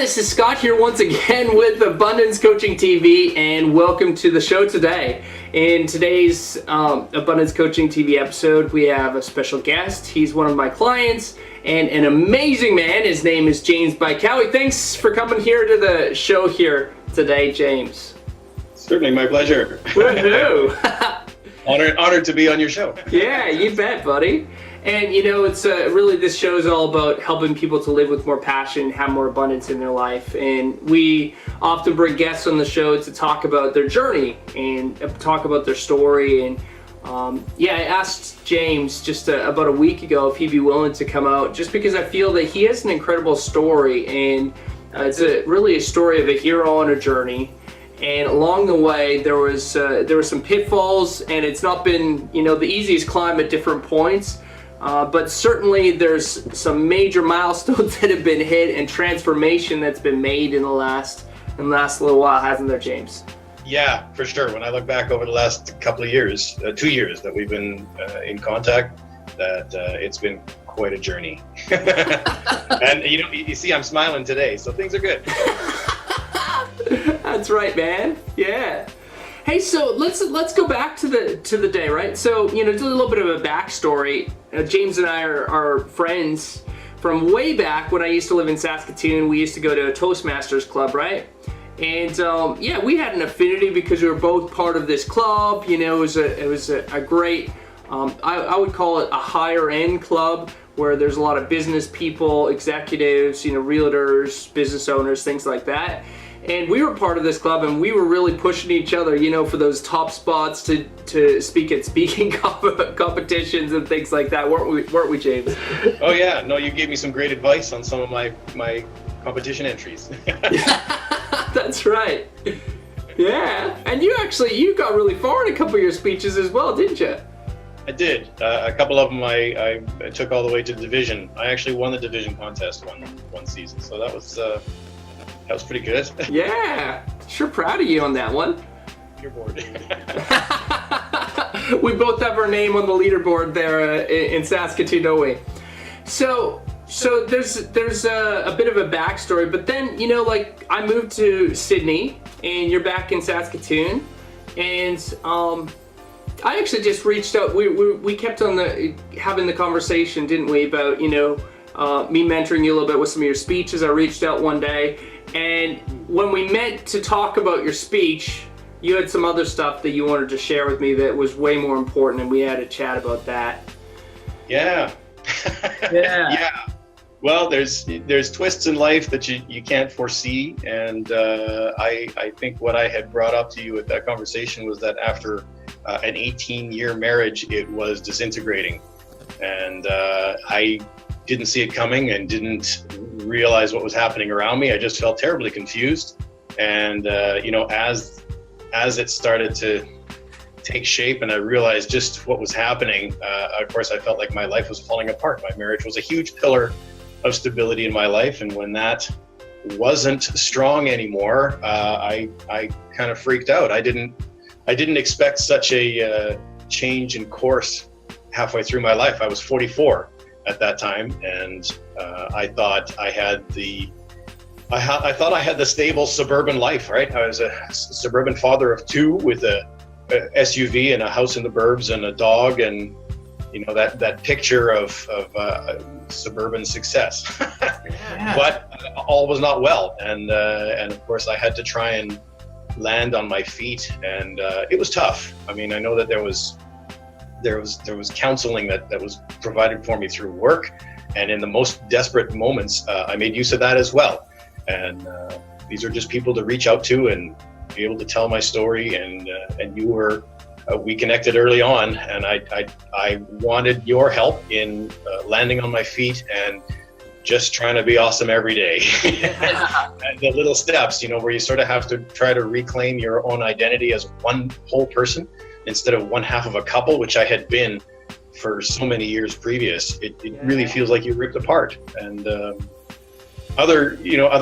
this is Scott here once again with Abundance Coaching TV, and welcome to the show today. In today's Abundance Coaching TV episode, we have a special guest. He's one of my clients and an amazing man. His name is James Bycowie. Thanks for coming here to the show here today, James. Certainly, my pleasure. Woohoo! Honored to be on your show. Yeah, you bet, buddy. And you know, it's really, this show is all about helping people to live with more passion, have more abundance in their life. And we often bring guests on the show to talk about their journey and talk about their story. And I asked James just about a week ago if he'd be willing to come out, just because I feel that he has an incredible story, and it's really a story of a hero on a journey. And along the way, there were some pitfalls, and it's not been, the easiest climb at different points. But certainly there's some major milestones that have been hit and transformation that's been made in the last little while, hasn't there, James? Yeah, for sure. When I look back over the last couple of years, 2 years that we've been in contact, that it's been quite a journey. And you see, I'm smiling today, so things are good. That's right, man. Yeah. Hey, so let's go back to the day, right? So, just a little bit of a backstory. James and I are friends from way back when I used to live in Saskatoon. We used to go to a Toastmasters club, right? And we had an affinity because we were both part of this club. It was a great, I would call it a higher end club where there's a lot of business people, executives, realtors, business owners, things like that. And we were part of this club, and we were really pushing each other, for those top spots to speak at speaking competitions and things like that, weren't we, James? Oh yeah, no, you gave me some great advice on some of my competition entries. That's right. Yeah, and you got really far in a couple of your speeches as well, didn't you? I did. A couple of them I took all the way to the division. I actually won the division contest one season, so that was pretty good. Yeah, sure proud of you on that one. Leaderboard. We both have our name on the leaderboard there in Saskatoon, don't we? So there's a bit of a backstory, but then, I moved to Sydney, and you're back in Saskatoon, and I actually just reached out. We kept on having the conversation, didn't we, about, me mentoring you a little bit with some of your speeches. I reached out one day, and when we met to talk about your speech, you had some other stuff that you wanted to share with me that was way more important, and we had a chat about that. Yeah. Yeah. Well, there's twists in life that you can't foresee, and I think what I had brought up to you at that conversation was that after an 18-year marriage, it was disintegrating, and I didn't see it coming and didn't realize what was happening around me. I just felt terribly confused, and as it started to take shape and I realized just what was happening, of course I felt like my life was falling apart. My marriage was a huge pillar of stability in my life, and when that wasn't strong anymore, I kind of freaked out. I didn't expect such a change in course halfway through my life. I was 44 at that time, and I thought I had the stable suburban life, right? I was a suburban father of two with a SUV and a house in the burbs and a dog, and that picture of suburban success. Yeah. But all was not well, and of course I had to try and land on my feet, and it was tough. I mean, I know that there was counseling that was provided for me through work, and in the most desperate moments, I made use of that as well. And these are just people to reach out to and be able to tell my story. And we connected early on, and I wanted your help in landing on my feet and just trying to be awesome every day. And the little steps, where you sort of have to try to reclaim your own identity as one whole person instead of one half of a couple, which I had been for so many years previous. It really feels like you're ripped apart. And other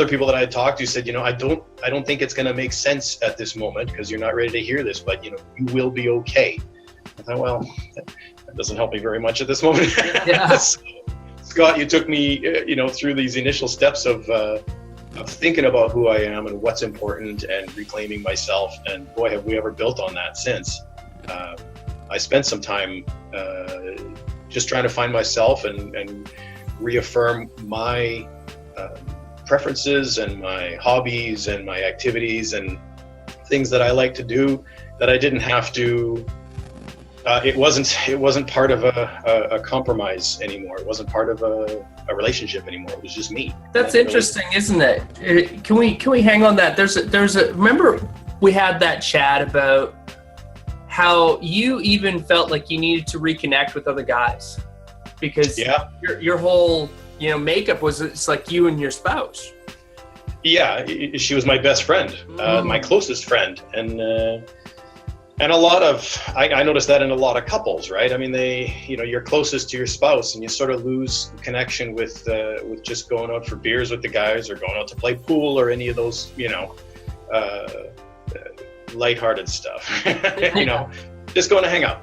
people that I had talked to said, I don't think it's going to make sense at this moment because you're not ready to hear this, but you will be okay. I thought, well, that doesn't help me very much at this moment. Yeah. So, Scott, you took me, through these initial steps of thinking about who I am and what's important and reclaiming myself. And boy, have we ever built on that since. I spent some time just trying to find myself and reaffirm my preferences and my hobbies and my activities and things that I like to do that I didn't have to. It wasn't part of a compromise anymore. It wasn't part of a relationship anymore. It was just me. That's interesting, isn't it? Can we hang on that? There's a remember we had that chat about how you even felt like you needed to reconnect with other guys because your whole makeup was, it's like you and your spouse. Yeah, she was my best friend, my closest friend, and a lot of, I noticed that in a lot of couples, right? I mean, you're closest to your spouse and you sort of lose connection with just going out for beers with the guys or going out to play pool or any of those, lighthearted stuff, just going to hang out.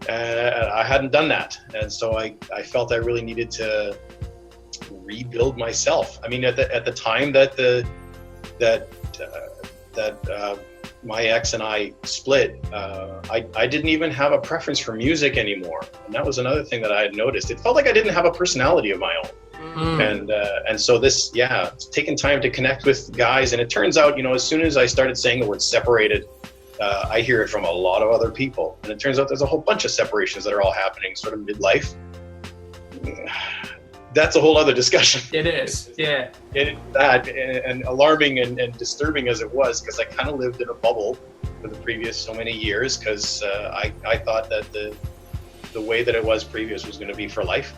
I hadn't done that. And so I felt I really needed to rebuild myself. I mean, at the time that my ex and I split, I didn't even have a preference for music anymore. And that was another thing that I had noticed. It felt like I didn't have a personality of my own. And so it's taking time to connect with guys. And it turns out, as soon as I started saying the word separated, I hear it from a lot of other people. And it turns out there's a whole bunch of separations that are all happening sort of midlife. That's a whole other discussion. It is, yeah. And alarming and disturbing as it was, because I kind of lived in a bubble for the previous so many years, because I thought that the way that it was previous was going to be for life.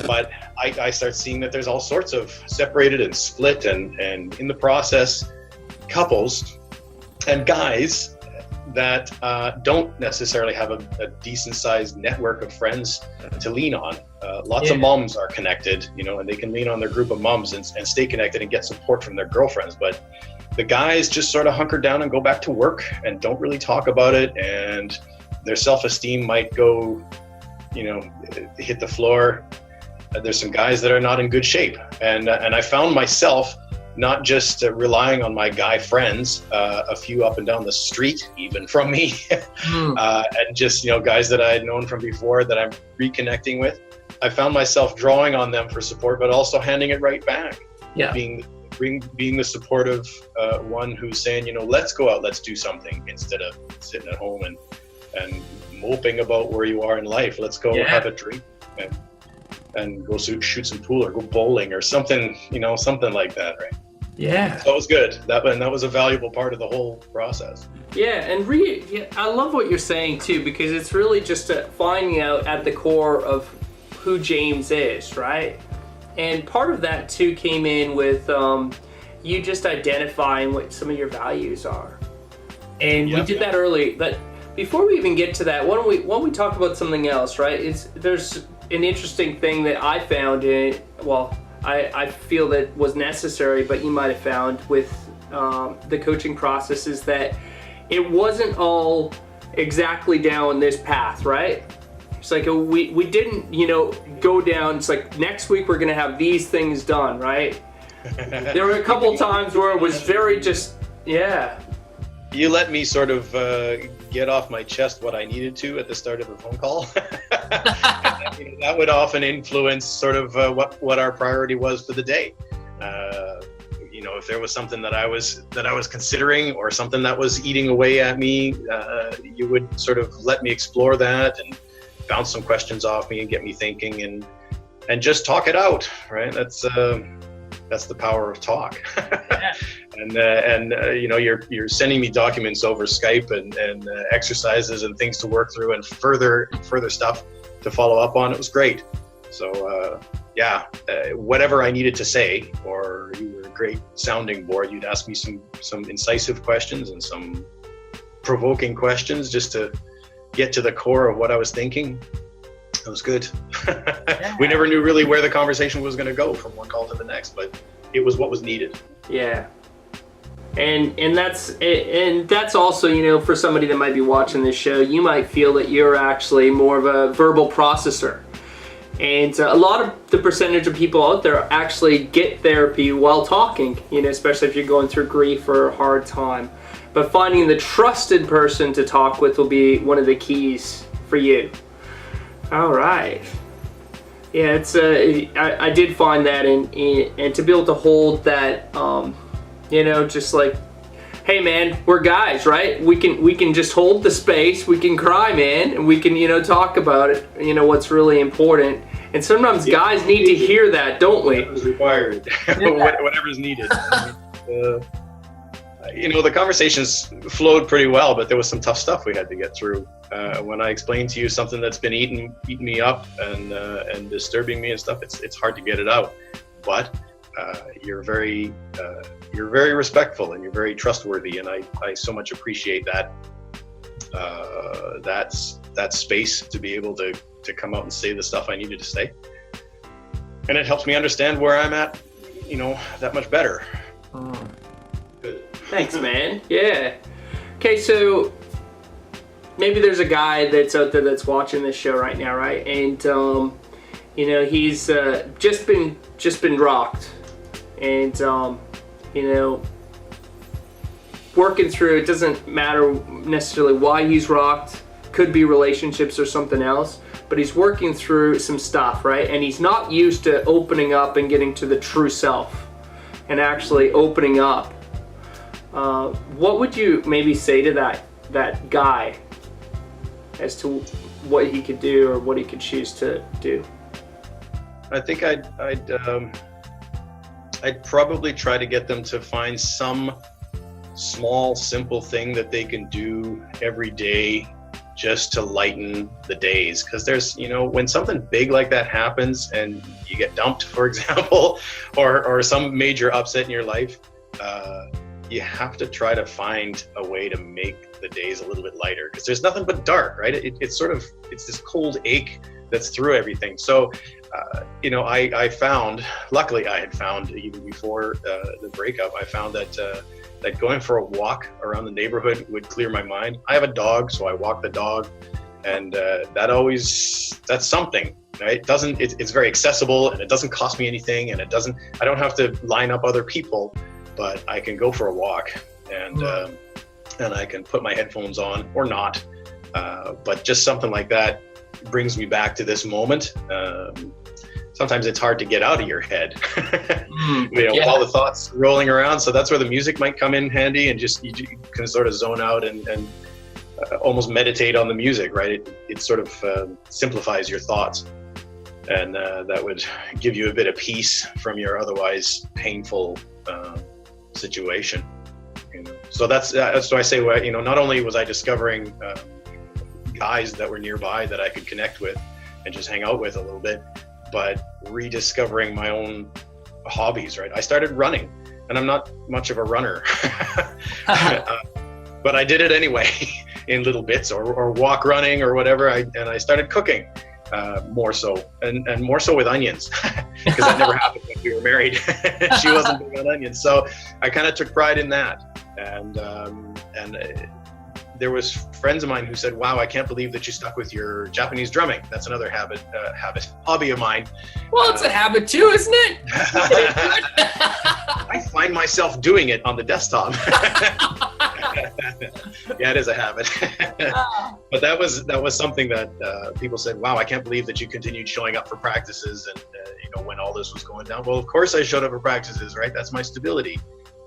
But I start seeing that there's all sorts of separated and split and in the process, couples and guys that don't necessarily have a decent sized network of friends to lean on. Lots of moms are connected, and they can lean on their group of moms and stay connected and get support from their girlfriends. But the guys just sort of hunker down and go back to work and don't really talk about it. And their self-esteem might go, hit the floor. There's some guys that are not in good shape. And I found myself not just relying on my guy friends, a few up and down the street, even from me, and just, guys that I had known from before that I'm reconnecting with. I found myself drawing on them for support, but also handing it right back. Yeah. Being the supportive one who's saying, let's go out, let's do something, instead of sitting at home and moping about where you are in life. Let's go have a drink and go shoot some pool or go bowling or something, something like that, right? Yeah. So it was good. That was a valuable part of the whole process. Yeah, and I love what you're saying too, because it's really just finding out at the core of who James is, right? And part of that too came in with you just identifying what some of your values are. And we did that early, but before we even get to that, why don't we talk about something else, right? There's an interesting thing that I found I feel that was necessary, but you might have found with the coaching process, is that it wasn't all exactly down this path, right? It's like we didn't, go down. It's like next week we're gonna have these things done, right? There were a couple times where it was very just, You let me sort of get off my chest what I needed to at the start of the phone call. And that would often influence sort of what our priority was for the day. If there was something that I was considering, or something that was eating away at me, you would sort of let me explore that and bounce some questions off me and get me thinking and just talk it out, right? That's the power of talk. You're sending me documents over Skype and exercises and things to work through and further stuff to follow up on. It was great. So whatever I needed to say, or you were a great sounding board. You'd ask me some incisive questions and some provoking questions just to get to the core of what I was thinking. It was good. We never knew really where the conversation was going to go from one call to the next, but it was what was needed. Yeah. And that's also, for somebody that might be watching this show, you might feel that you're actually more of a verbal processor. And a lot of the percentage of people out there actually get therapy while talking, especially if you're going through grief or a hard time. But finding the trusted person to talk with will be one of the keys for you. All right. Yeah, it's I did find that, and to be able to hold that, just like, hey man, we're guys, right? We can just hold the space. We can cry, man, and we can talk about it. What's really important. And sometimes guys need to hear that, don't we? Whatever's required, whatever's needed. The conversations flowed pretty well, but there was some tough stuff we had to get through. When I explain to you something that's been eating me up and disturbing me and stuff, it's hard to get it out. But you're very respectful and you're very trustworthy, and I so much appreciate that. That space to be able to come out and say the stuff I needed to say, and it helps me understand where I'm at, that much better. Good. Thanks, man. Yeah. Okay, so maybe there's a guy that's out there that's watching this show right now, right? And he's just been rocked, and working through it. Doesn't matter necessarily why he's rocked. Could be relationships or something else, but he's working through some stuff, right? And he's not used to opening up and getting to the true self and actually opening up. What would you maybe say to that guy as to what he could do or what he could choose to do? I think I'd probably try to get them to find some small, simple thing that they can do every day just to lighten the days. Because there's, when something big like that happens and you get dumped, for example, or some major upset in your life, you have to try to find a way to make the days a little bit lighter, because there's nothing but dark, right? It's this cold ache that's through everything. So, I found, luckily I had found even before the breakup, I found that going for a walk around the neighborhood would clear my mind. I have a dog, so I walk the dog, and that's something, right? It's very accessible, and it doesn't cost me anything, and I don't have to line up other people, but I can go for a walk, and I can put my headphones on or not, but just something like that brings me back to this moment. Sometimes it's hard to get out of your head, all the thoughts rolling around. So that's where the music might come in handy, and just you can sort of zone out and almost meditate on the music, right? It sort of simplifies your thoughts, and that would give you a bit of peace from your otherwise painful situation. So that's why I say, not only was I discovering guys that were nearby that I could connect with and just hang out with a little bit, but rediscovering my own hobbies, right? I started running, and I'm not much of a runner, but I did it anyway in little bits, or walk running or whatever. And I started cooking more so, and more so with onions, because that never happened when we were married. She wasn't big on onions, so I kind of took pride in that. And there was friends of mine who said, "Wow, I can't believe that you stuck with your Japanese drumming. That's another hobby of mine." Well, it's a habit too, isn't it? I find myself doing it on the desktop. Yeah, it is a habit. But that was something that people said, "Wow, I can't believe that you continued showing up for practices and when all this was going down." Well, of course I showed up for practices, right? That's my stability.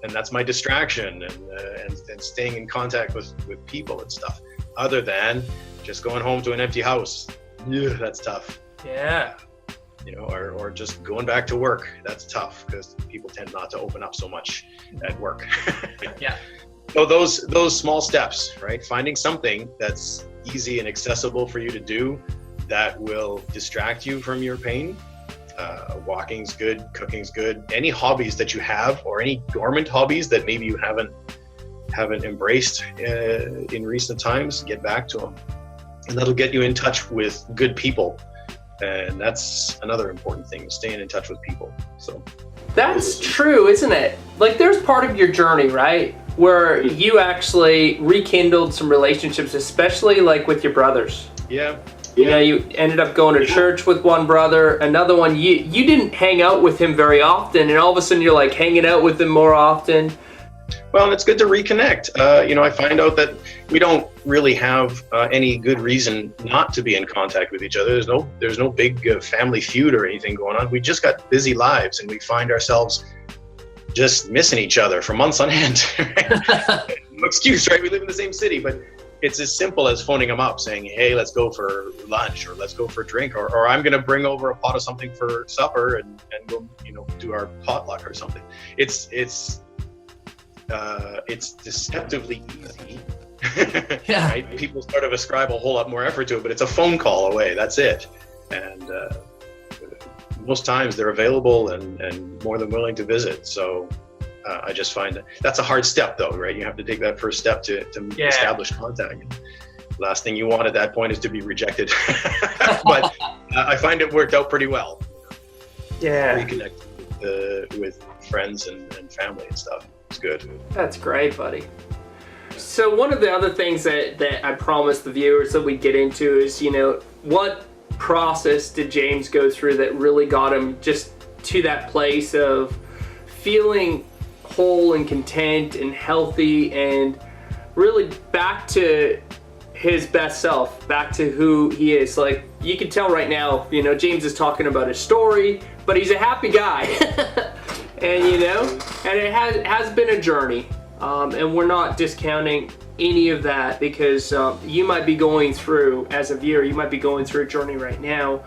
And that's my distraction, and staying in contact with people and stuff, other than just going home to an empty house. Yeah, that's tough. Yeah. Or just going back to work. That's tough, because people tend not to open up so much at work. Yeah. So those small steps, right? Finding something that's easy and accessible for you to do that will distract you from your pain. Walking's good, cooking's good. Any hobbies that you have, or any dormant hobbies that maybe you haven't embraced in recent times, get back to them, and that'll get you in touch with good people. And that's another important thing, staying in touch with people. So that's true, isn't it? Like, there's part of your journey, right, where you actually rekindled some relationships, especially like with your brothers. Yeah. You know, you ended up going to church with one brother. Another one, you didn't hang out with him very often, and all of a sudden you're like hanging out with him more often. Well, it's good to reconnect. You know, I find out that we don't really have any good reason not to be in contact with each other. There's no big family feud or anything going on. We just got busy lives, and we find ourselves just missing each other for months on end. No excuse, right? We live in the same city, but it's as simple as phoning them up saying, hey, let's go for lunch, or let's go for a drink, or I'm going to bring over a pot of something for supper and we'll, you know, do our potluck or something. It's deceptively easy. Yeah. Right? People sort of ascribe a whole lot more effort to it, but it's a phone call away. That's it. And most times they're available and more than willing to visit. So I just find that's a hard step, though, right? You have to take that first step to establish contact. Last thing you want at that point is to be rejected. But I find it worked out pretty well. Yeah. Reconnect with friends and family and stuff. It's good. That's great, buddy. So one of the other things that I promised the viewers that we'd get into is, you know, what process did James go through that really got him just to that place of feeling whole and content and healthy and really back to his best self, back to who he is. Like, you can tell right now, you know, James is talking about his story, but he's a happy guy. And, you know, and it has been a journey. And we're not discounting any of that, because you might be going through, as a viewer, you might be going through a journey right now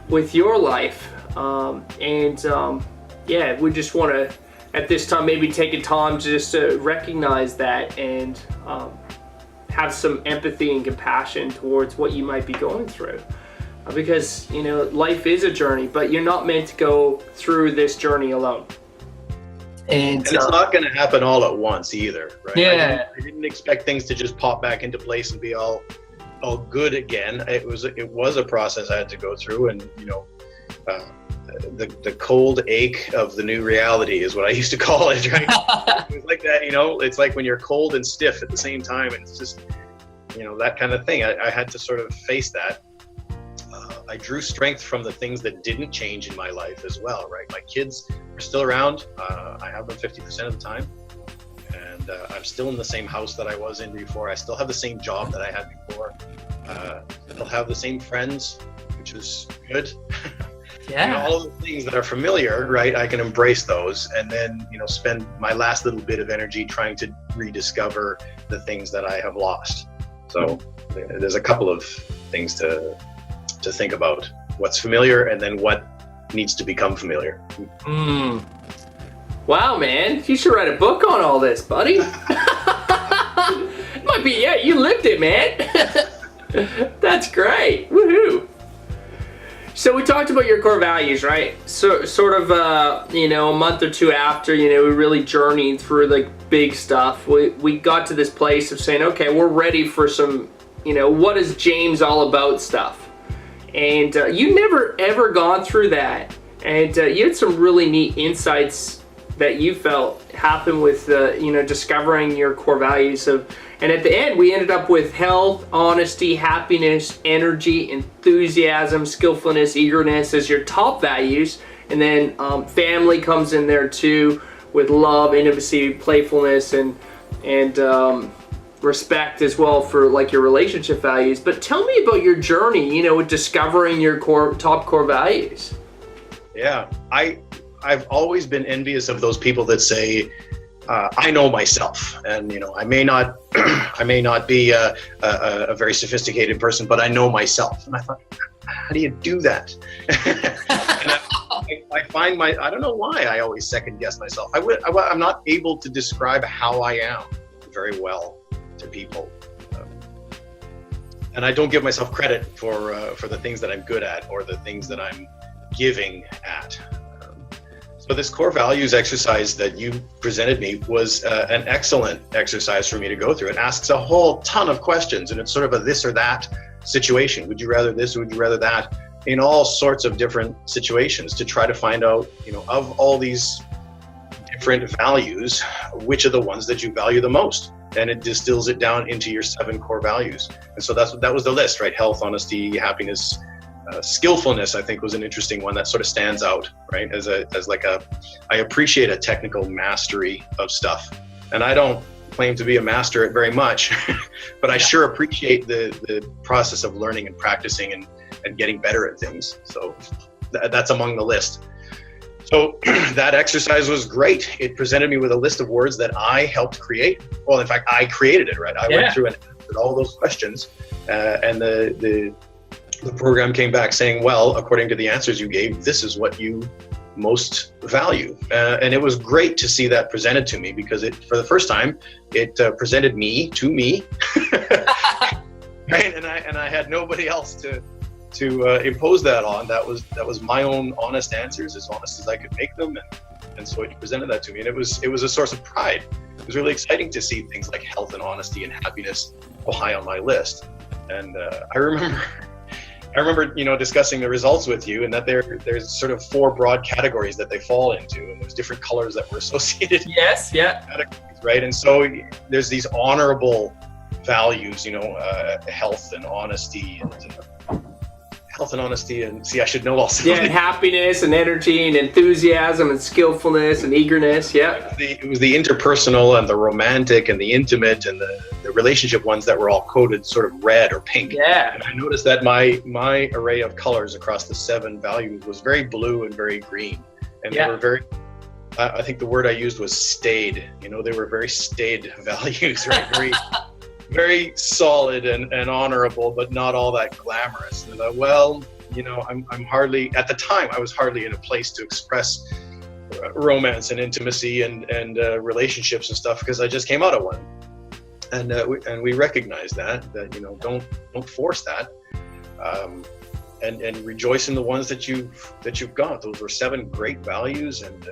with your life. Yeah, we just want to, at this time, maybe take a time just to recognize that and have some empathy and compassion towards what you might be going through. Because, you know, life is a journey, but you're not meant to go through this journey alone. And it's not going to happen all at once either, right? Yeah. I didn't expect things to just pop back into place and be all good again. It was a process I had to go through, and you know, the cold ache of the new reality is what I used to call it. Right? It was like that, you know. It's like when you're cold and stiff at the same time, and it's just, you know, that kind of thing. I had to sort of face that. I drew strength from the things that didn't change in my life as well, right? My kids are still around. I have them 50% of the time. And I'm still in the same house that I was in before. I still have the same job that I had before. I'll have the same friends, which is good. Yeah. You know, all of the things that are familiar, right? I can embrace those, and then, you know, spend my last little bit of energy trying to rediscover the things that I have lost. So there's a couple of things to think about: what's familiar, and then what needs to become familiar. Wow, man, you should write a book on all this, buddy. Might be, yeah, you lived it, man. That's great. Woohoo. So we talked about your core values, right? So sort of, you know, a month or two after, you know, we really journeyed through like big stuff. We got to this place of saying, okay, we're ready for some, you know, what is James all about stuff. And you never ever gone through that, and you had some really neat insights that you felt happen with you know, discovering your core values of. And at the end, we ended up with health, honesty, happiness, energy, enthusiasm, skillfulness, eagerness as your top values, and then family comes in there too, with love, intimacy, playfulness, and respect as well for like your relationship values. But tell me about your journey, you know, with discovering your top core values. Yeah, I've always been envious of those people that say, I know myself, and you know, I may not be a very sophisticated person, but I know myself. And I thought, how do you do that? And I find I don't know why I always second guess myself. I'm not able to describe how I am very well to people, and I don't give myself credit for the things that I'm good at or the things that I'm giving at. So this core values exercise that you presented me was an excellent exercise for me to go through. It asks a whole ton of questions, and it's sort of a this or that situation. Would you rather this or would you rather that? In all sorts of different situations, to try to find out, you know, of all these different values, which are the ones that you value the most. And it distills it down into your 7 core values. And so that was the list, right? Health, honesty, happiness, skillfulness, I think, was an interesting one that sort of stands out, right? I appreciate a technical mastery of stuff. And I don't claim to be a master at very much, but I sure appreciate the process of learning and practicing and getting better at things. So that's among the list. So that exercise was great. It presented me with a list of words that I helped create. Well, in fact, I created it, right? I went through and answered all those questions, and the program came back saying, well, according to the answers you gave, this is what you most value. And it was great to see that presented to me, because for the first time, it presented me to me, right? And I had nobody else to impose that on. That was my own honest answers, as honest as I could make them, and so it presented that to me, and it was a source of pride. It was really exciting to see things like health and honesty and happiness go high on my list. And I remember, discussing the results with you, and that there's sort of 4 broad categories that they fall into, and there's different colors that were associated. Yes, yeah. Right, and so there's these honorable values, health and honesty, and see, I should know all. Yeah, and happiness and energy and enthusiasm and skillfulness and eagerness. Yeah. It was the interpersonal and the romantic and the intimate and the relationship ones that were all coded sort of red or pink. Yeah. And I noticed that my array of colors across the 7 values was very blue and very green, and they were very. I think the word I used was staid. They were very staid values, right? Very. Very solid and honorable, but not all that glamorous. And I thought, well, I'm hardly, at the time, I was hardly in a place to express romance and intimacy and relationships and stuff, because I just came out of one. And we recognize that don't force that, and rejoice in the ones that you've got. Those were 7 great values, and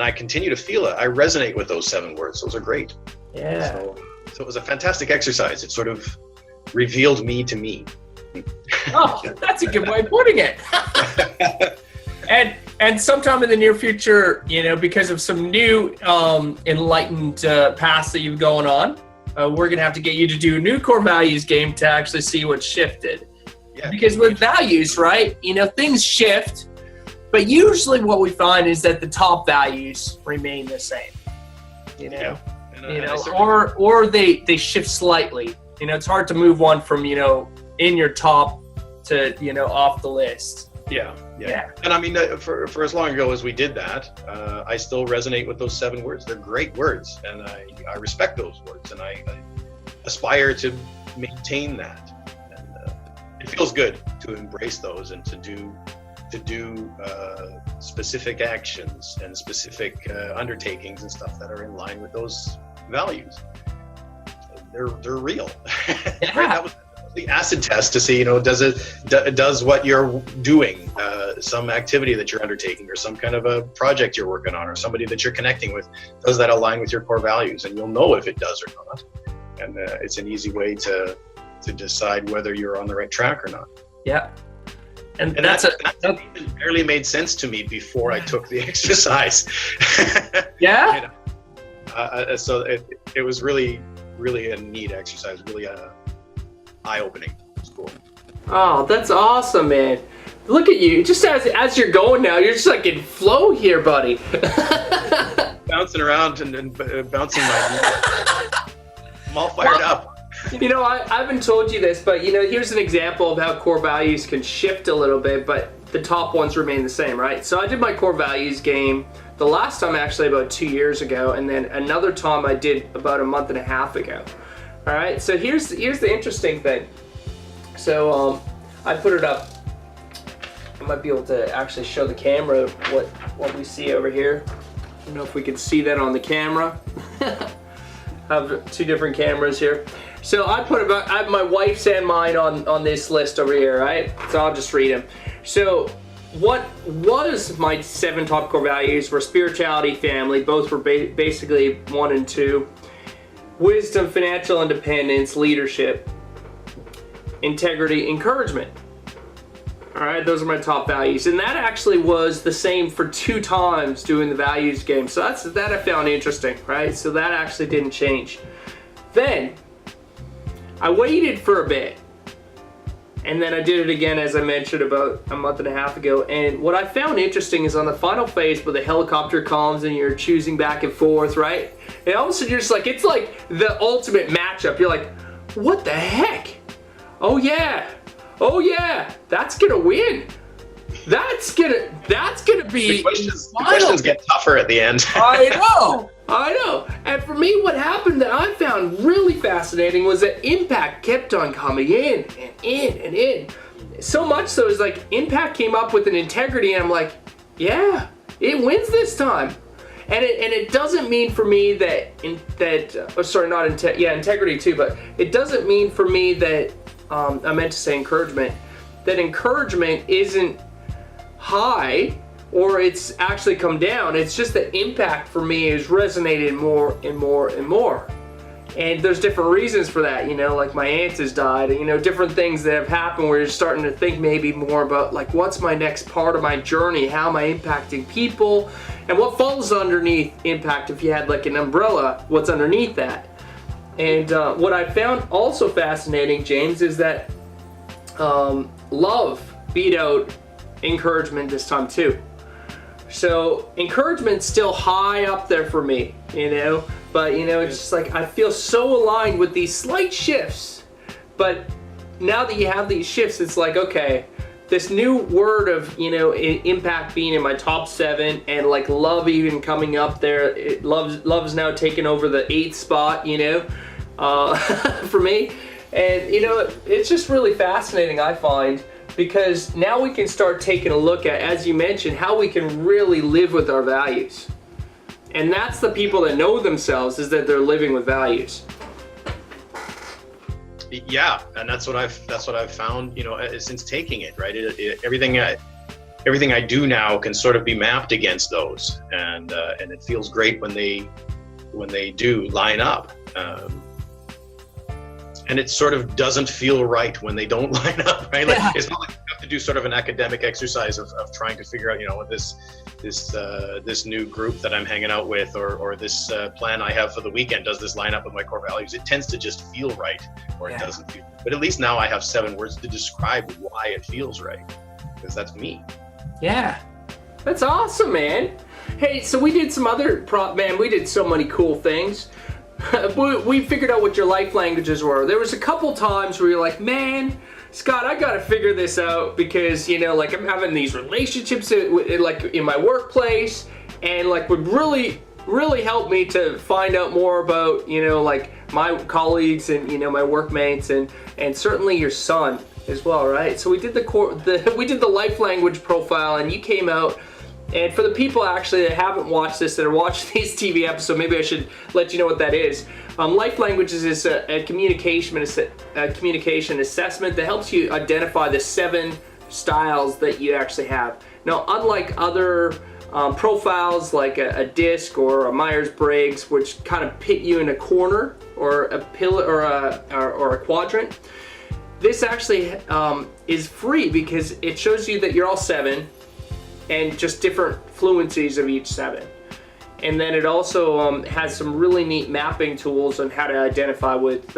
I continue to feel it. I resonate with those 7 words. Those are great. Yeah. So it was a fantastic exercise. It sort of revealed me to me. Oh, that's a good way of putting it. And sometime in the near future, because of some new enlightened paths that you've going on, we're going to have to get you to do a new core values game to actually see what's shifted. Yeah. Because with values, right, things shift, but usually what we find is that the top values remain the same. Yeah. Or they shift slightly. It's hard to move one from in your top to off the list. Yeah. And I mean, for as long ago as we did that, I still resonate with those 7 words. They're great words, and I respect those words, and I aspire to maintain that. And it feels good to embrace those and to do specific actions and specific undertakings and stuff that are in line with those values. They're real. Yeah. Right? That was the acid test to see, does what you're doing, some activity that you're undertaking, or some kind of a project you're working on, or somebody that you're connecting with, does that align with your core values? And you'll know if it does or not. And it's an easy way to decide whether you're on the right track or not. Yeah. And that even barely made sense to me before I took the exercise. Yeah. So it was really, really a neat exercise, really eye-opening. It's cool. Oh, that's awesome, man. Look at you. Just as you're going now, you're just like in flow here, buddy. Bouncing around and bouncing my I'm all fired up. I haven't told you this, but here's an example of how core values can shift a little bit, but the top ones remain the same, right? So I did my core values game the last time actually about 2 years ago, and then another time I did about a month and a half ago. All right, so here's the interesting thing. So I put it up. I might be able to actually show the camera what we see over here. I don't know if we can see that on the camera. I have 2 different cameras here. So I have my wife's and mine on this list over here, right? So I'll just read them. So what was my 7 top core values were spirituality, family, both were basically 1 and 2. Wisdom, financial independence, leadership, integrity, encouragement. All right, those are my top values. And that actually was the same for 2 times doing the values game. So that I found interesting, right? So that actually didn't change. Then I waited for a bit. And then I did it again, as I mentioned, about a month and a half ago. And what I found interesting is on the final phase where the helicopter comes and you're choosing back and forth, right? And all of a sudden you're just like, it's like the ultimate matchup. You're like, what the heck? Oh yeah, that's gonna win. That's gonna be the questions get tougher at the end. I know. And for me, what happened that I found really fascinating was that Impact kept on coming in and in and in. So much so, it's like Impact came up with an integrity, and I'm like, yeah, it wins this time. And it doesn't mean for me integrity too, but it doesn't mean for me that, I meant to say encouragement, that encouragement isn't high or it's actually come down. It's just that Impact for me has resonated more and more and more. And there's different reasons for that, like my aunt has died, different things that have happened where you're starting to think maybe more about like, what's my next part of my journey? How am I impacting people? And what falls underneath Impact, if you had like an umbrella, what's underneath that? And what I found also fascinating, James, is that love beat out encouragement this time too. So encouragement's still high up there for me, but it's just like I feel so aligned with these slight shifts. But now that you have these shifts, it's like, okay, this new word of Impact being in my top 7 and like love even coming up there. Love's now taken over the 8th spot, for me. And it's just really fascinating, I find, because now we can start taking a look at, as you mentioned, how we can really live with our values. And that's the people that know themselves, is that they're living with values. Yeah, and that's what I've found, since taking it, right? Everything I do now can sort of be mapped against those, and it feels great when they do line up. And it sort of doesn't feel right when they don't line up, right? Like, it's not like you have to do sort of an academic exercise of trying to figure out, this new group that I'm hanging out with, or this plan I have for the weekend, does this line up with my core values? It tends to just feel right, or it doesn't feel. But at least now I have 7 words to describe why it feels right, because that's me. Yeah, that's awesome, man. Hey, so we did some other we did so many cool things. We figured out what your life languages were. There was a couple times where you're like, man, Scott, I gotta figure this out, because like I'm having these relationships like in my workplace, and like would really help me to find out more about like my colleagues and my workmates, and certainly your son as well, right? So we did we did the life language profile, and you came out. And for the people actually that haven't watched this, that are watching these TV episodes, maybe I should let you know what that is. Life languages is a communication assessment that helps you identify the 7 styles that you actually have. Now, unlike other profiles like a DISC or a Myers-Briggs, which kind of pit you in a corner or a pillar or a quadrant, this actually is free, because it shows you that you're all 7. And just different fluencies of each 7. And then it also has some really neat mapping tools on how to identify with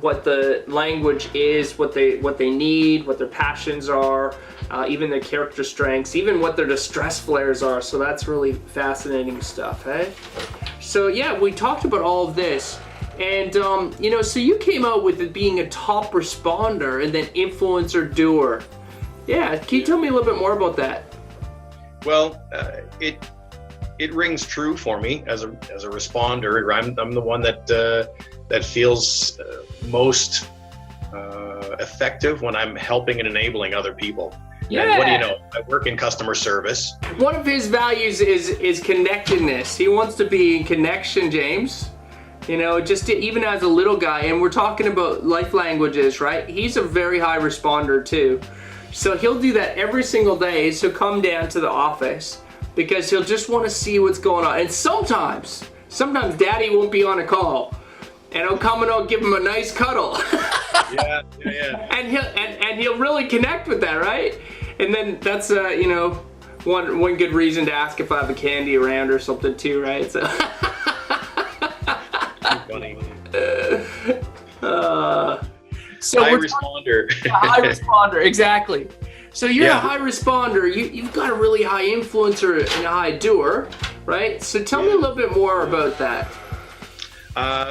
what the language is, what they need, what their passions are, even their character strengths, even what their distress flares are. So that's really fascinating stuff, hey? So yeah, we talked about all of this. And so you came out with it being a top responder and then influencer doer. Yeah, can you tell me a little bit more about that? Well, it rings true for me as a responder. I'm the one that feels most effective when I'm helping and enabling other people. Yeah. And what do you know? I work in customer service. One of his values is connectedness. He wants to be in connection, James. Just even as a little guy, and we're talking about life languages, right? He's a very high responder too. So he'll do that every single day. So he'll come down to the office because he'll just want to see what's going on. And sometimes Daddy won't be on a call, and I'll come and I'll give him a nice cuddle. Yeah. And he'll really connect with that, right? And then that's one good reason to ask if I have a candy around or something too, right? So. Funny. So high responder. High responder, exactly. So you're a high responder. You've got a really high influencer and a high doer, right? So tell me a little bit more about that.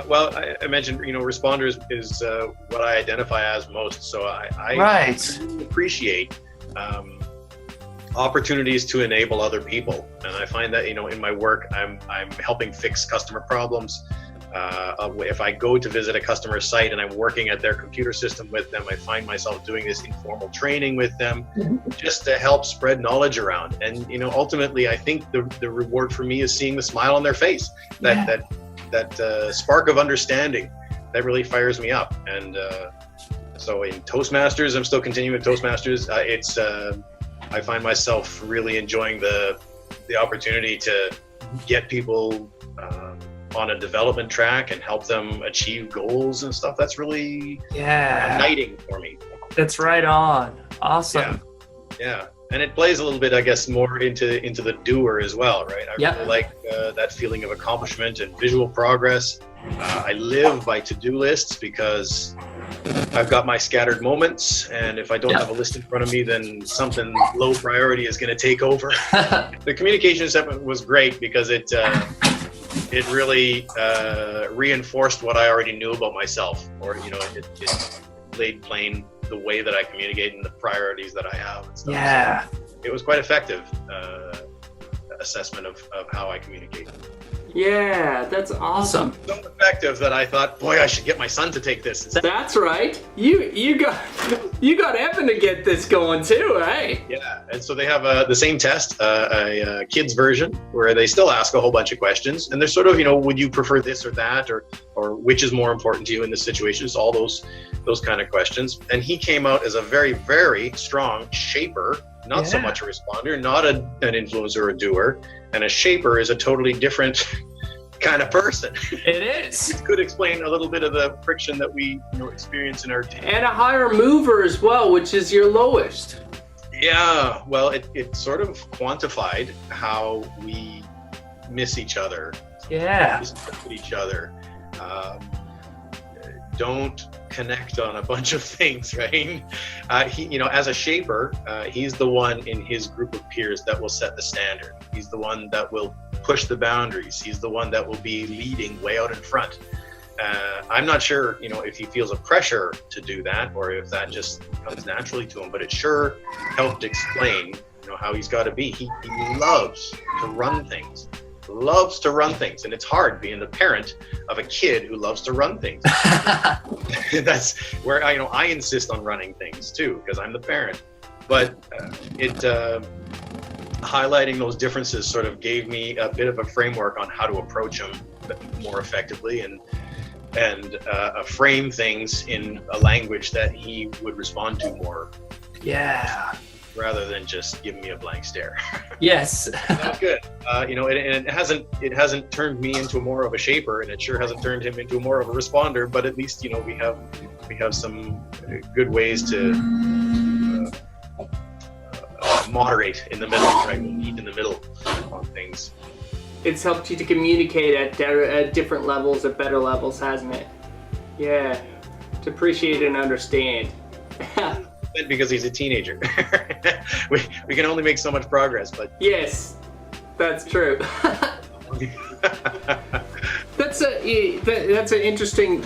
Well, I mentioned, responder is what I identify as most. So I really appreciate opportunities to enable other people, and I find that in my work, I'm helping fix customer problems. If I go to visit a customer site and I'm working at their computer system with them, I find myself doing this informal training with them just to help spread knowledge around. And ultimately, I think the reward for me is seeing the smile on their face, that spark of understanding that really fires me up. And so in Toastmasters, I'm still continuing with Toastmasters. I find myself really enjoying the opportunity to get people on a development track and help them achieve goals and stuff. That's really igniting for me. That's right on. Awesome. Yeah. And it plays a little bit, I guess, more into the doer as well, right? I really like that feeling of accomplishment and visual progress. I live by to-do lists because I've got my scattered moments, and if I don't have a list in front of me, then something low priority is going to take over. The communication segment was great because it really reinforced what I already knew about myself, or it laid plain the way that I communicate and the priorities that I have and stuff. Yeah. So it was quite effective assessment of how I communicate. Yeah, that's awesome. So effective that I thought, boy, I should get my son to take this. That's right. You got Evan to get this going too, right? Yeah, and so they have the same test, a kids version, where they still ask a whole bunch of questions, and they're sort of, would you prefer this or that, or which is more important to you in this situation? It's all those kind of questions. And he came out as a very, very strong shaper, not so much a responder, not an influencer or a doer. And a shaper is a totally different kind of person. It is. It could explain a little bit of the friction that we experience in our team. And a higher mover as well, which is your lowest. Yeah, well, it sort of quantified how we miss each other. Yeah. Misinterpret each other. Don't connect on a bunch of things, right? He, as a shaper, he's the one in his group of peers that will set the standard. He's the one that will push the boundaries. He's the one that will be leading way out in front. I'm not sure, if he feels a pressure to do that or if that just comes naturally to him, but it sure helped explain, how he's got to be. He loves to run things. And it's hard being the parent of a kid who loves to run things. That's where I insist on running things too, because I'm the parent. But highlighting those differences sort of gave me a bit of a framework on how to approach them more effectively and frame things in a language that he would respond to more. Yeah. Rather than just giving me a blank stare. Yes. That's good. And it hasn't turned me into more of a shaper, and it sure hasn't turned him into more of a responder. But at least we have some good ways to moderate in the middle, right? We meet in the middle on things. It's helped you to communicate at different levels, at better levels, hasn't it? Yeah. To appreciate and understand. Because he's a teenager. we can only make so much progress, but yes, that's true. That's an interesting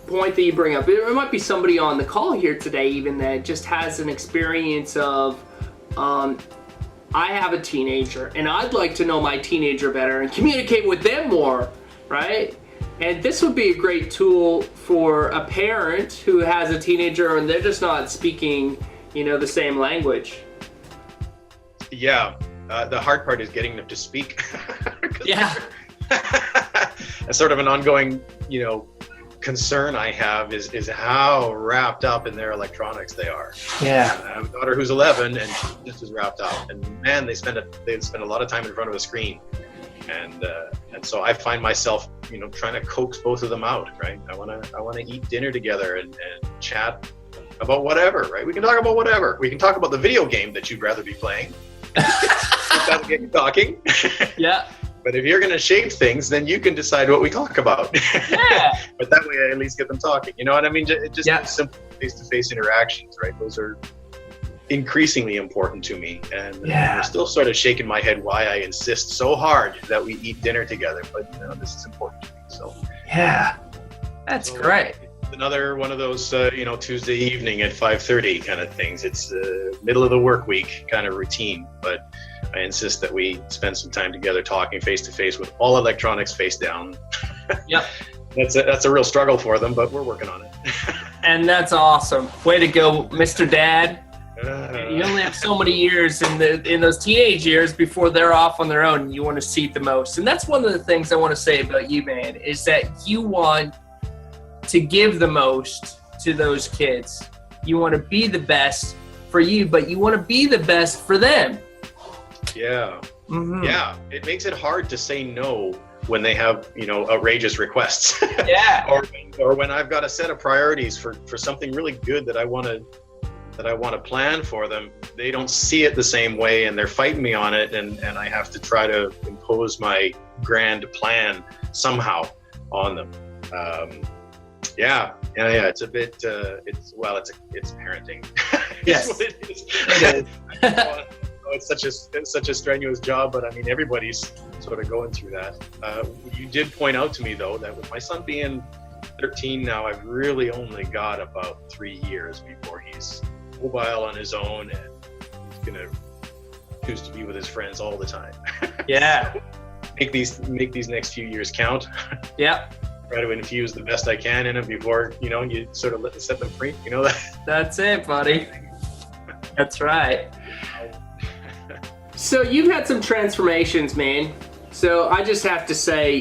point that you bring up. There might be somebody on the call here today even that just has an experience of I have a teenager and I'd like to know my teenager better and communicate with them more, right? And this would be a great tool for a parent who has a teenager and they're just not speaking, the same language. Yeah. The hard part is getting them to speak. Yeah. It's sort of an ongoing, concern I have is how wrapped up in their electronics they are. Yeah. I have a daughter who's 11 and she's just as wrapped up. And man, they spend a lot of time in front of a screen. And so I find myself, trying to coax both of them out, right? I want to eat dinner together and chat about whatever, right? We can talk about whatever. We can talk about the video game that you'd rather be playing. That'll get you talking. Yeah. But if you're going to shape things, then you can decide what we talk about. Yeah. But that way I at least get them talking. You know what I mean? Just simple face-to-face interactions, right? Those are increasingly important to me. And I'm still sort of shaking my head why I insist so hard that we eat dinner together. But, this is important to me. So yeah, that's great. It's another one of those, Tuesday evening at 5:30 kind of things. It's the middle of the work week kind of routine. But I insist that we spend some time together talking face-to-face with all electronics face down. Yep. That's a real struggle for them, but we're working on it. And that's awesome. Way to go, Mr. Dad. You only have so many years in those teenage years before they're off on their own, and you want to see it the most. And that's one of the things I want to say about you, man, is that you want to give the most to those kids. You want to be the best for you, but you want to be the best for them. Yeah. Mm-hmm. Yeah. It makes it hard to say no when they have, outrageous requests. Yeah. or when I've got a set of priorities for something really good that I want to plan for them. They don't see it the same way, and they're fighting me on it, and I have to try to impose my grand plan somehow on them. Yeah. It's a bit. It's parenting. Yes. What it is. It is. It's such a strenuous job, but I mean, everybody's sort of going through that. You did point out to me, though, that with my son being 13 now, I've really only got about 3 years before he's mobile on his own, and he's going to choose to be with his friends all the time. Yeah. So make these next few years count. Yeah. Try to infuse the best I can in them before, you sort of set them free. That. That's it, buddy. That's right. So you've had some transformations, man. So I just have to say,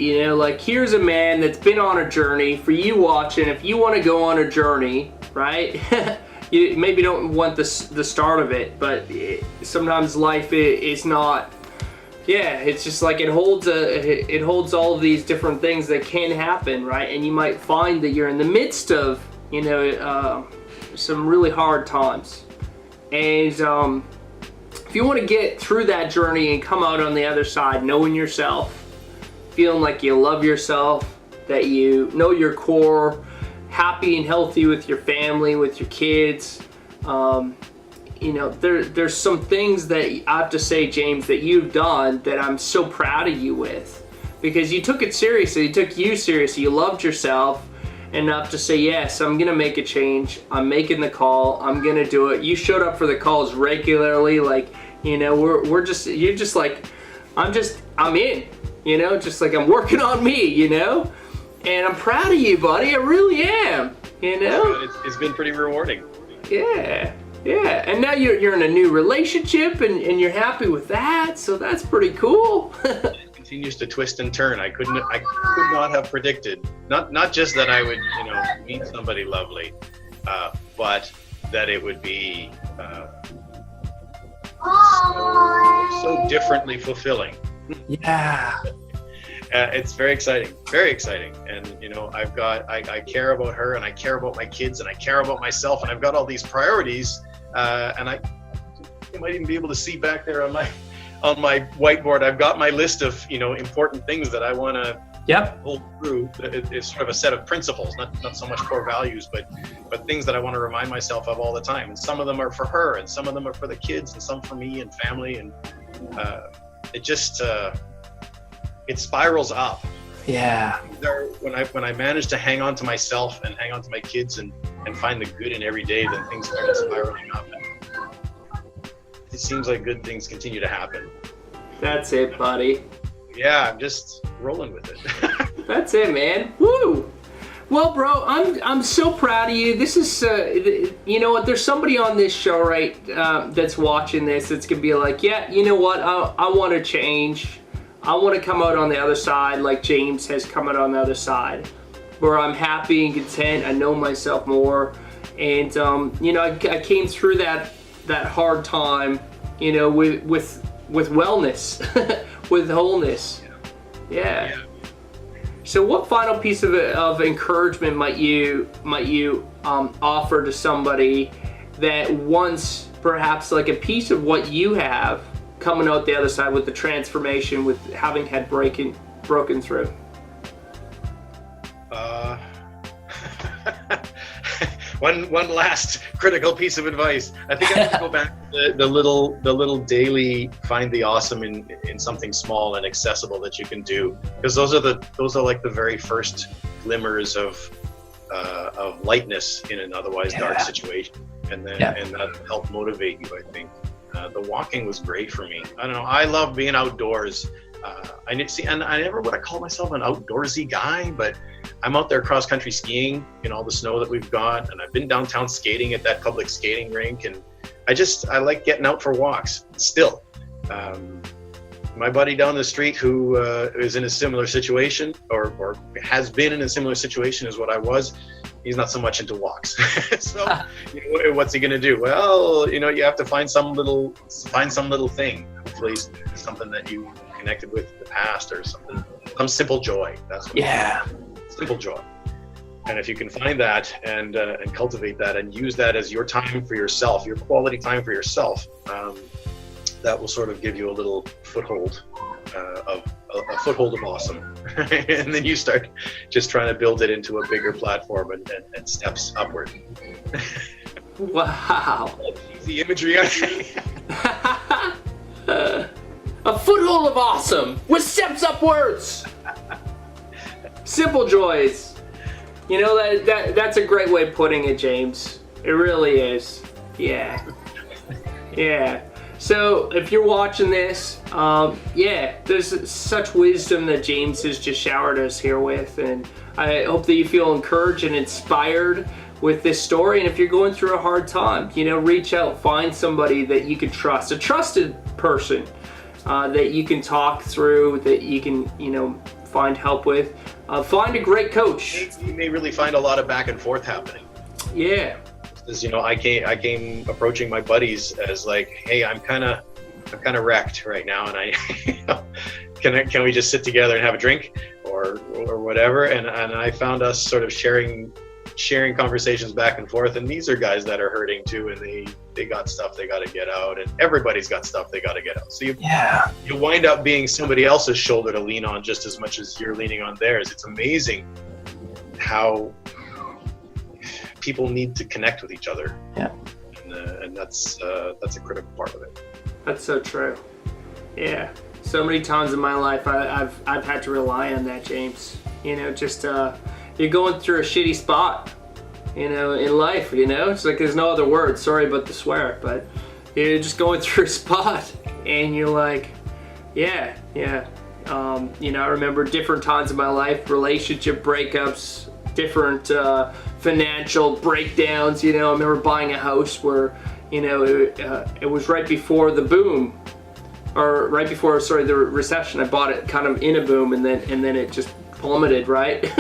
here's a man that's been on a journey. For you watching, if you want to go on a journey, right? You maybe don't want the start of it, but sometimes life is not. Yeah, it's just like it holds all of these different things that can happen, right? And you might find that you're in the midst of, some really hard times. And if you want to get through that journey and come out on the other side knowing yourself, feeling like you love yourself, that you know your core, happy and healthy with your family, with your kids, there's some things that I have to say, James, that you've done that I'm so proud of you with, because you took it seriously. You took you seriously. You loved yourself enough to say, yes, I'm gonna make a change. I'm making the call. I'm gonna do it. You showed up for the calls regularly, you're just like, I'm in, just like I'm working on me, and I'm proud of you, buddy. I really am, It's been pretty rewarding. Yeah. And now you're in a new relationship, and you're happy with that, so that's pretty cool. It continues to twist and turn. I could not have predicted, not just that I would, meet somebody lovely, but that it would be so differently fulfilling. Yeah. It's very exciting, and I care about her, and I care about my kids, and I care about myself, and I've got all these priorities, and you might even be able to see back there on my whiteboard. I've got my list of important things that I want to hold through. It's sort of a set of principles, not so much core values, but things that I want to remind myself of all the time. And some of them are for her, and some of them are for the kids, and some for me and family, and it just it spirals up. Yeah. When I manage to hang on to myself and hang on to my kids and find the good in every day, then things start spiraling up. It seems like good things continue to happen. That's it, buddy. Yeah, I'm just rolling with it. That's it, man. Woo! Well, bro, I'm so proud of you. This is, you know what? There's somebody on this show, right, that's watching this that's gonna be like, yeah, you know what? I want to change. I want to come out on the other side, like James has come out on the other side, where I'm happy and content. I know myself more, and I came through that hard time, with wellness, with wholeness. Yeah. So what final piece of encouragement might you offer to somebody that wants perhaps like a piece of what you have coming out the other side with the transformation, with having had broken through? One last critical piece of advice. I think I have to go back to the little daily find the awesome in something small and accessible that you can do, because those are like the very first glimmers of lightness in an otherwise dark situation, and that helped motivate you. I think the walking was great for me. I don't know. I love being outdoors. And I never would have called myself an outdoorsy guy, but I'm out there cross country skiing in all the snow that we've got, and I've been downtown skating at that public skating rink, and I like getting out for walks still. My buddy down the street who is in a similar situation or has been in a similar situation as what I was, he's not so much into walks. So what's he gonna do? Well, you have to find some little thing, hopefully something that you connected with in the past, or some simple joy. That's what simple joy. And if you can find that and cultivate that and use that as your time for yourself, your quality time for yourself, that will sort of give you a little foothold of awesome. And then you start just trying to build it into a bigger platform and steps upward. Wow. The imagery. A foothold of awesome with steps upwards. Simple joys. That's a great way of putting it, James. It really is. Yeah. So if you're watching this, there's such wisdom that James has just showered us here with, and I hope that you feel encouraged and inspired with this story. And if you're going through a hard time, reach out, find somebody that you can trust, a trusted person that you can talk through, that you can, find help with. Find a great coach. You may really find a lot of back and forth happening. Yeah. Because I came approaching my buddies as like, hey, I'm kind of wrecked right now, and I can we just sit together and have a drink or whatever, and I found us sort of sharing conversations back and forth, and these are guys that are hurting too, and they got stuff they got to get out, and everybody's got stuff they got to get out. So you wind up being somebody else's shoulder to lean on just as much as you're leaning on theirs. It's amazing how people need to connect with each other. And that's a critical part of it. That's so true. Yeah. So many times in my life I've had to rely on that, James. You're going through a shitty spot, in life, it's like there's no other word, sorry about the swear, but you're just going through a spot and you're like, I remember different times in my life, relationship breakups, different financial breakdowns. I remember buying a house where, it was right before the boom, or right before, the recession. I bought it kind of in a boom, and then it just plummeted, right?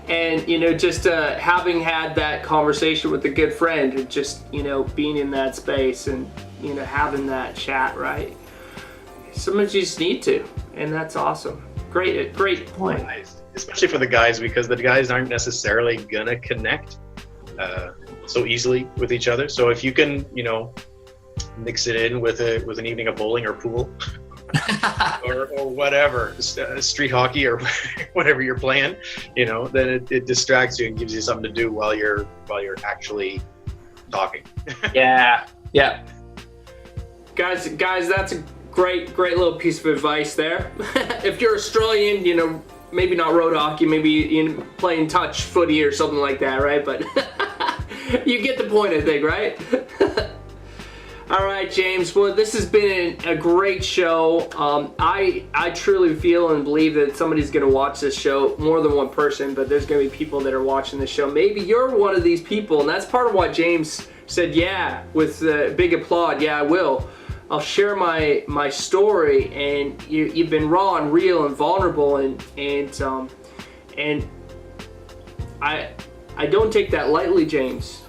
And just having had that conversation with a good friend, and just being in that space and having that chat, right? Sometimes you just need to, and that's awesome. Great point. Especially for the guys, because the guys aren't necessarily gonna connect so easily with each other. So if you can, mix it in with an evening of bowling or pool, or whatever, street hockey or whatever you're playing, then it distracts you and gives you something to do while you're actually talking. Yeah. Guys, that's a great little piece of advice there. If you're Australian, maybe not road hockey, maybe playing touch footy or something like that, right? But you get the point, I think, right? All right, James. Well, this has been a great show. I truly feel and believe that somebody's going to watch this show, more than one person, but there's going to be people that are watching this show. Maybe you're one of these people, and that's part of what James said, with a big applaud. Yeah, I will. I'll share my story, and you've been raw and real and vulnerable, and I don't take that lightly, James.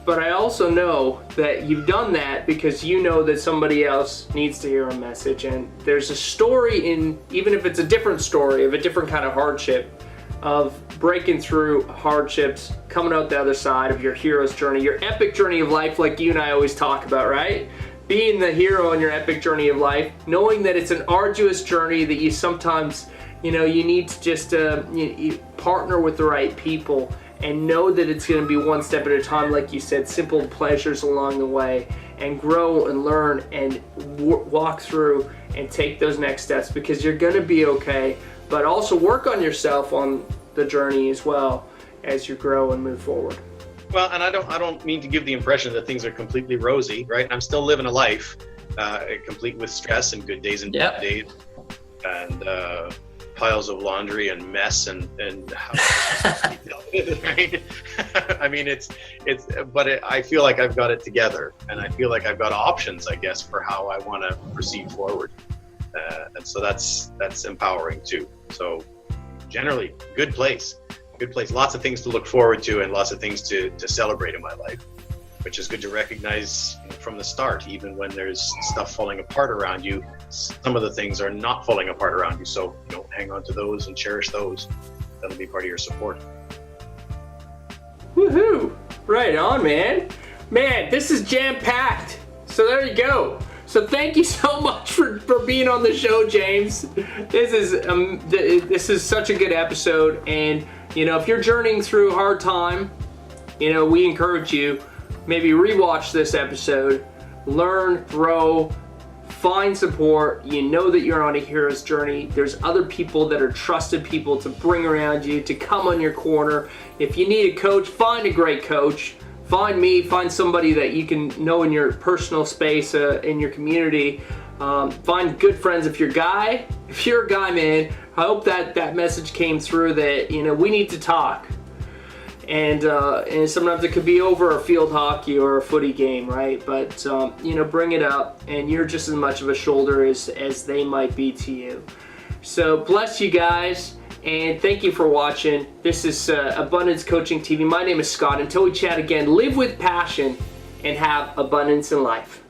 but I also know that you've done that because you know that somebody else needs to hear a message. And there's a story in, even if it's a different story of a different kind of hardship, of breaking through hardships, coming out the other side of your hero's journey, your epic journey of life, like you and I always talk about, right? Being the hero in your epic journey of life, knowing that it's an arduous journey, that you sometimes, you need to just you partner with the right people and know that it's going to be one step at a time, like you said, simple pleasures along the way, and grow and learn and walk through and take those next steps, because you're going to be okay, but also work on yourself on the journey as well as you grow and move forward. Well, and I don't mean to give the impression that things are completely rosy, right? I'm still living a life complete with stress and good days and bad days, and piles of laundry and mess and right? I mean, I feel like I've got it together, and I feel like I've got options, I guess, for how I want to proceed forward, and so that's empowering too. So generally, good place, lots of things to look forward to and lots of things to celebrate in my life, which is good to recognize from the start. Even when there's stuff falling apart around you, some of the things are not falling apart around you, so hang on to those and cherish those. That'll be part of your support. Woohoo! Right on, man. This is jam-packed. So there you go. So thank you so much for being on the show, James. This is such a good episode, and if you're journeying through a hard time, we encourage you, maybe rewatch this episode, learn, grow, find support. You know that you're on a hero's journey. There's other people that are trusted people to bring around you, to come on your corner. If you need a coach, find a great coach. Find me, find somebody that you can know in your personal space, in your community. Find good friends. If you're a guy, man, I hope that message came through, that we need to talk. And sometimes it could be over a field hockey or a footy game, right? But bring it up, and you're just as much of a shoulder as they might be to you. So bless you guys, and thank you for watching. This is Abundance Coaching TV. My name is Scott. Until we chat again, live with passion and have abundance in life.